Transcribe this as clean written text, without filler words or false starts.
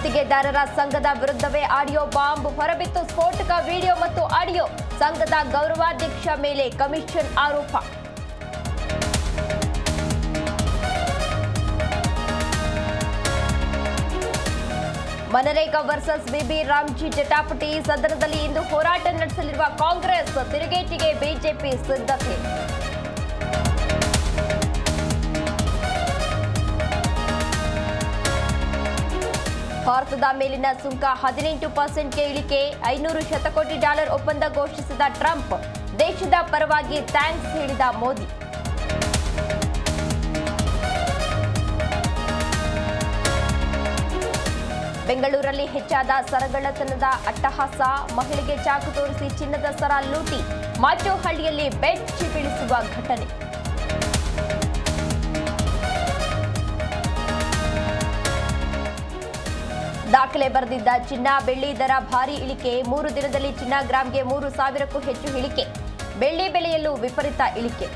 ಗುತ್ತಿಗೆದಾರರ ಸಂಘದ ವಿರುದ್ಧವೇ ಆಡಿಯೋ ಬಾಂಬ್ ಹೊರಬಿತ್ತು. ಸ್ಫೋಟಕ ವಿಡಿಯೋ ಮತ್ತು ಆಡಿಯೋ. ಸಂಘದ ಗೌರವಾಧ್ಯಕ್ಷ ಮೇಲೆ ಕಮಿಷನ್ ಆರೋಪ. ಮನರೇಗಾ ವರ್ಸಸ್ ಬಿಬಿ ರಾಮ್ಜಿ ಜಟಾಪಟಿ. ಸದನದಲ್ಲಿ ಇಂದು ಹೋರಾಟ ನಡೆಸಲಿರುವ ಕಾಂಗ್ರೆಸ್. ತಿರುಗೇಟಿಗೆ ಬಿಜೆಪಿ ಸಿದ್ಧತೆ. ಭಾರತದ ಮೇಲಿನ ಸುಂಕ 18%ಗೆ ಇಳಿಕೆ. $500 ಶತಕೋಟಿ ಒಪ್ಪಂದ ಘೋಷಿಸಿದ ಟ್ರಂಪ್. ದೇಶದ ಪರವಾಗಿ ಥ್ಯಾಂಕ್ಸ್ ಹೇಳಿದ ಮೋದಿ. ಬೆಂಗಳೂರಲ್ಲಿ ಹೆಚ್ಚಾದ ಸರಗಳ್ಳತನದ ಅಟ್ಟಹಾಸ. ಮಹಿಳೆಗೆ ಚಾಕು ತೋರಿಸಿ ಚಿನ್ನದ ಸರ ಲೂಟಿ. ಮಾಚೋಹಳ್ಳಿಯಲ್ಲಿ ಬೆಚ್ಚಿ ಬೀಳಿಸುವ ಘಟನೆ. ದಾಖಲೆ ಬರೆದಿದ್ದ ಚಿನ್ನ ಬೆಳ್ಳಿ ದರ ಭಾರೀ ಇಳಿಕೆ. 3 ದಿನದಲ್ಲಿ ಚಿನ್ನ ಗ್ರಾಂಗೆ 3,000ಕ್ಕೂ ಹೆಚ್ಚು ಇಳಿಕೆ. ಬೆಳ್ಳಿ ಬೆಲೆಯಲ್ಲೂ ವಿಪರೀತ ಇಳಿಕೆ.